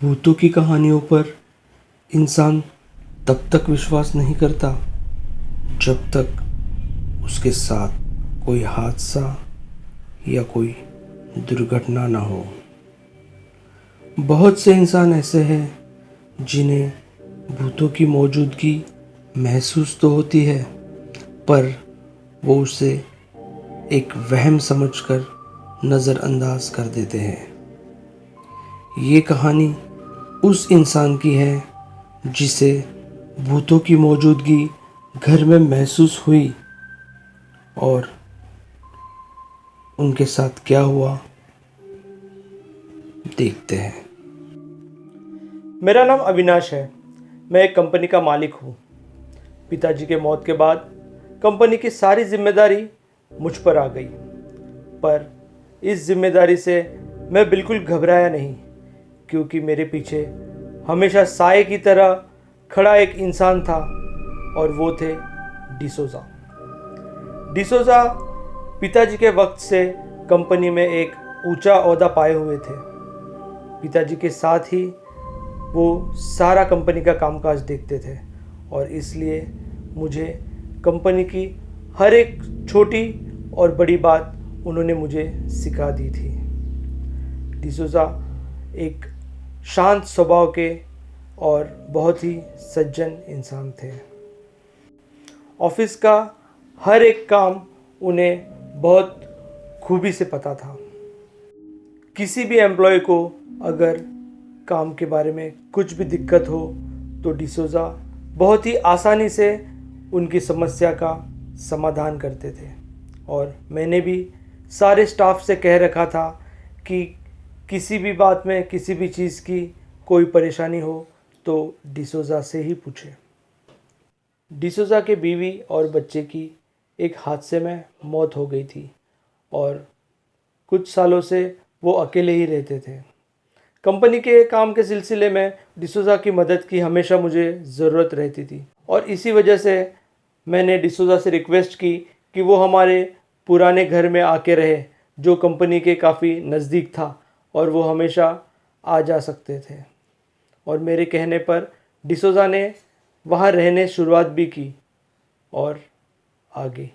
भूतों की कहानियों पर इंसान तब तक विश्वास नहीं करता जब तक उसके साथ कोई हादसा या कोई दुर्घटना ना हो। बहुत से इंसान ऐसे हैं जिन्हें भूतों की मौजूदगी महसूस तो होती है, पर वो उसे एक वहम समझकर नज़रअंदाज कर देते हैं। ये कहानी उस इंसान की है जिसे भूतों की मौजूदगी घर में महसूस हुई और उनके साथ क्या हुआ, देखते हैं। मेरा नाम अविनाश है। मैं एक कंपनी का मालिक हूँ। पिताजी के मौत के बाद कंपनी की सारी जिम्मेदारी मुझ पर आ गई, पर इस जिम्मेदारी से मैं बिल्कुल घबराया नहीं, क्योंकि मेरे पीछे हमेशा साए की तरह खड़ा एक इंसान था और वो थे डिसोजा। डिसोजा पिताजी के वक्त से कंपनी में एक ऊंचा ओहदा पाए हुए थे। पिताजी के साथ ही वो सारा कंपनी का कामकाज देखते थे और इसलिए मुझे कंपनी की हर एक छोटी और बड़ी बात उन्होंने मुझे सिखा दी थी। डिसोजा एक शांत स्वभाव के और बहुत ही सज्जन इंसान थे। ऑफिस का हर एक काम उन्हें बहुत खूबी से पता था। किसी भी एम्प्लॉय को अगर काम के बारे में कुछ भी दिक्कत हो तो डिसोजा बहुत ही आसानी से उनकी समस्या का समाधान करते थे। और मैंने भी सारे स्टाफ से कह रखा था कि किसी भी बात में, किसी भी चीज़ की कोई परेशानी हो तो डिसोजा से ही पूछे। डिसोजा के बीवी और बच्चे की एक हादसे में मौत हो गई थी और कुछ सालों से वो अकेले ही रहते थे। कंपनी के काम के सिलसिले में डिसोजा की मदद की हमेशा मुझे ज़रूरत रहती थी और इसी वजह से मैंने डिसोजा से रिक्वेस्ट की कि वो हमारे पुराने घर में आके रहे, जो कंपनी के काफ़ी नज़दीक था और वो हमेशा आ जा सकते थे। और मेरे कहने पर डिसोजा ने वहाँ रहने शुरुआत भी की और आगे।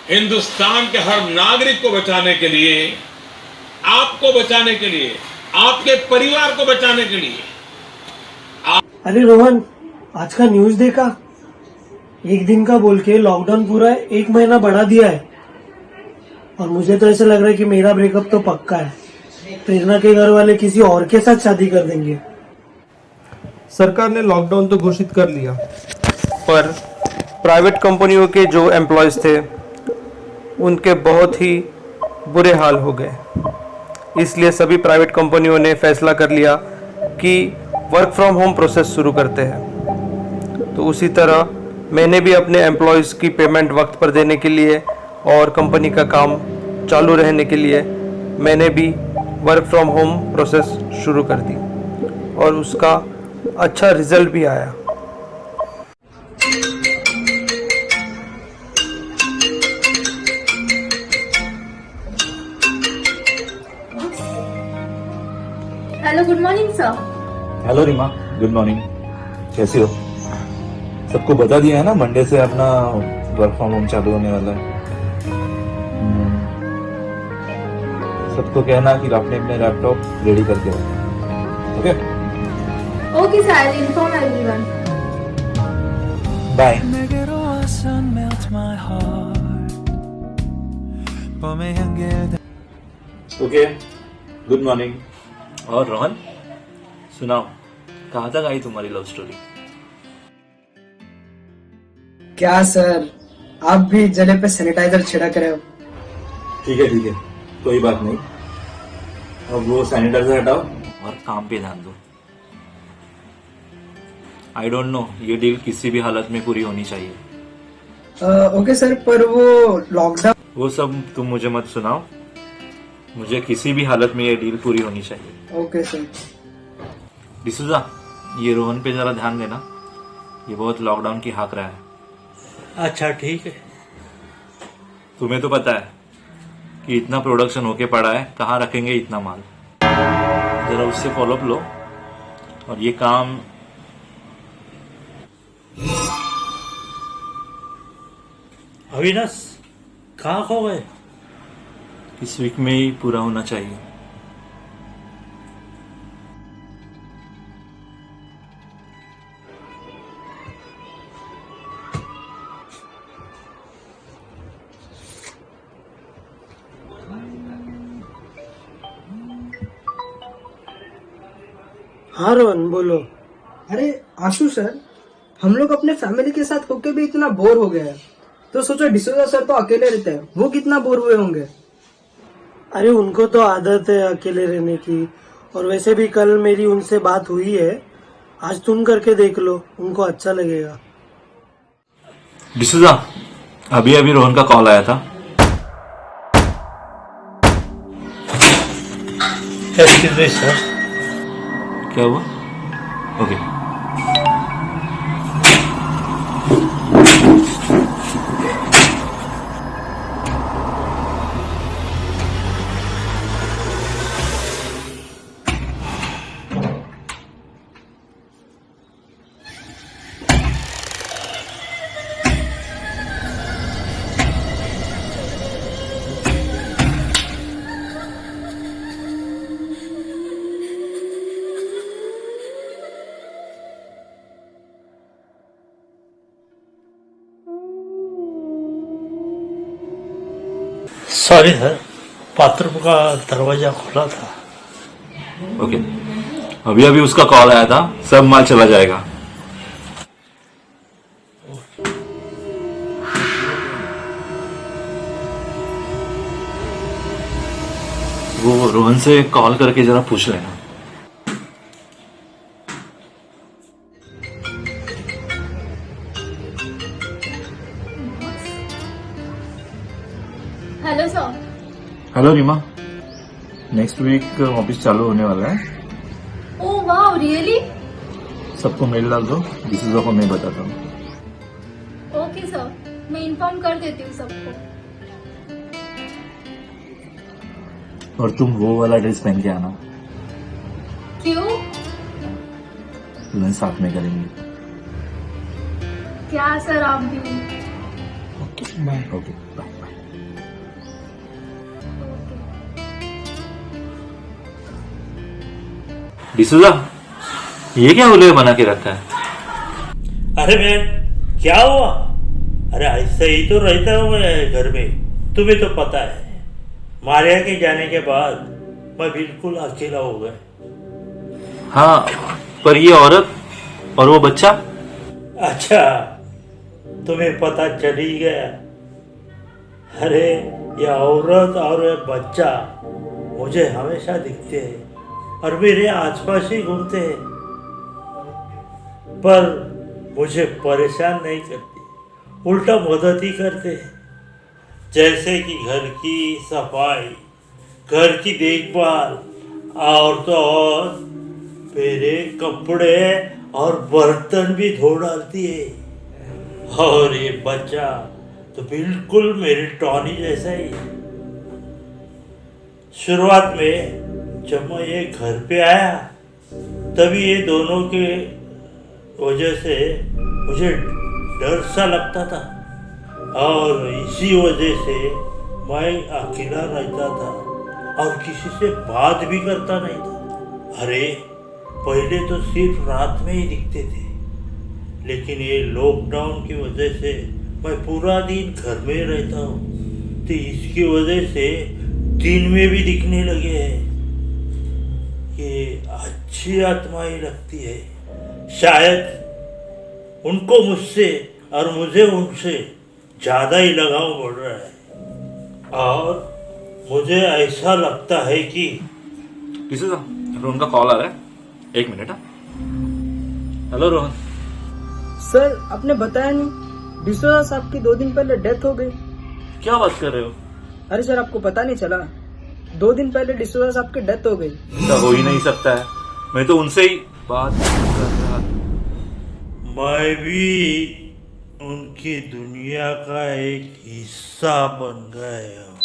हिंदुस्तान के हर नागरिक को बचाने के लिए, आपको बचाने के लिए, आपके परिवार को बचाने के लिए। अरे रोहन, आज का न्यूज देखा? 1 दिन का बोल के लॉकडाउन पूरा 1 महीना बढ़ा दिया है। और मुझे तो ऐसा लग रहा है कि मेरा ब्रेकअप तो पक्का है। प्रेरणा के घर वाले किसी और के साथ शादी कर देंगे। सरकार ने लॉकडाउन तो घोषित कर लिया, पर प्राइवेट कंपनियों के जो एम्प्लॉयज़ थे उनके बहुत ही बुरे हाल हो गए। इसलिए सभी प्राइवेट कंपनियों ने फैसला कर लिया कि वर्क फ्रॉम होम प्रोसेस शुरू करते हैं। तो उसी तरह मैंने भी अपने एम्प्लॉयज़ की पेमेंट वक्त पर देने के लिए और कंपनी का काम चालू रहने के लिए मैंने भी वर्क फ्रॉम होम प्रोसेस शुरू कर दी और उसका अच्छा रिजल्ट भी आया। Hello, good morning sir. Hello Reema, good morning. कैसी हो? सबको बता दिया है ना, मंडे से अपना वर्क फ्रॉम होम चालू होने वाला है। सबको कहना कि अपने अपने लैपटॉप रेडी करके रखो। Okay okay sir, I will inform everyone. Bye. Okay, good morning. और रोहन, सुनाओ, कहाँ तक आई तुम्हारी लव स्टोरी? क्या सर, आप भी जले पे सैनिटाइजर छिड़क रहे हो? ठीक है, कोई बात नहीं। अब वो सैनिटाइजर हटाओ और काम पे ध्यान दो। आई डोंट नो, ये डील किसी भी हालत में पूरी होनी चाहिए। ओके सर, पर वो लॉकडाउन। वो सब तुम मुझे मत सुनाओ, मुझे किसी भी हालत में ये डील पूरी होनी चाहिए। Okay sir. डिसूजा, ये रोहन पे जरा ध्यान देना, ये बहुत लॉकडाउन की हाक रहा है। अच्छा ठीक है। तुम्हें तो पता है कि इतना प्रोडक्शन होके पड़ा है, कहाँ रखेंगे इतना माल। जरा उससे फॉलोअप लो और ये काम अविनाश, कहाँ खो गए? इस वीक में ही पूरा होना चाहिए। हाँ रोहन, बोलो। अरे आशु सर, हम लोग अपने फैमिली के साथ होके भी इतना बोर हो गए हैं, तो सोचो डिसोजा सर तो अकेले रहते हैं, वो कितना बोर हुए होंगे। अरे उनको तो आदत है अकेले रहने की, और वैसे भी कल मेरी उनसे बात हुई है। आज तुम करके देख लो, उनको अच्छा लगेगा। डिसूजा, अभी रोहन का कॉल आया था। Excuse me sir. क्या हुआ? ओके। सॉरी सर, बाथरूम का दरवाजा खुला था। ओके, अभी उसका कॉल आया था, सब माल चला जाएगा। वो रोहन से कॉल करके जरा पूछ लेना। Hello sir. Hello Reema, next week office चालू होने वाला है। Oh wow, really? सबको मेल डाल दो, डिसीजन को मैं बताता हूँ। ओके सर, मैं इन्फॉर्म कर देती हूँ सबको। और तुम वो वाला ड्रेस पहन के आना, क्यों? लंच साथ में करेंगे। क्या सर, आप भी? Okay, bye. डिसूजा, ये क्या उल्लू बना के रखा है? अरे बहन, क्या हुआ? अरे ऐसे ही तो रहता हूँ मैं घर में, तुम्हें तो पता है। मारिया के जाने के बाद मैं बिल्कुल अकेला हो गया। हाँ, पर ये औरत और वो बच्चा? अच्छा, तुम्हें पता चल ही गया। अरे ये औरत और ये बच्चा मुझे हमेशा दिखते हैं और मेरे आसपास ही घूमते हैं, पर मुझे परेशान नहीं करते, उल्टा मदद ही करते हैं। जैसे कि घर की सफाई, घर की देखभाल, और तो और मेरे कपड़े और बर्तन भी धो डालती है। और ये बच्चा तो बिल्कुल मेरे टॉनी जैसा ही है। शुरुआत में जब मैं ये घर पे आया तभी ये दोनों के वजह से मुझे डर सा लगता था और इसी वजह से मैं अकेला रहता था और किसी से बात भी करता नहीं था। अरे पहले तो सिर्फ रात में ही दिखते थे, लेकिन ये लॉकडाउन की वजह से मैं पूरा दिन घर में रहता हूँ, तो इसकी वजह से दिन में भी दिखने लगे हैं। ये अच्छी आत्मा ही लगती है। शायद उनको मुझसे और मुझे उनसे ज़्यादा ही लगाव बढ़ रहा है और मुझे ऐसा लगता है कि डिसूजा, रोहन का कॉल आ रहा है, 1 मिनट। हाँ, हेलो रोहन। सर आपने बताया नहीं, डिसोजा साहब की 2 दिन पहले डेथ हो गई। क्या बात कर रहे हो? अरे सर आपको पता नहीं चला, 2 दिन पहले डिसोजा साहब की डेथ हो गई। ऐसा हो ही नहीं सकता है, मैं तो उनसे ही बात कर रहा था। मैं भी उनकी दुनिया का एक हिस्सा बन गया हूँ।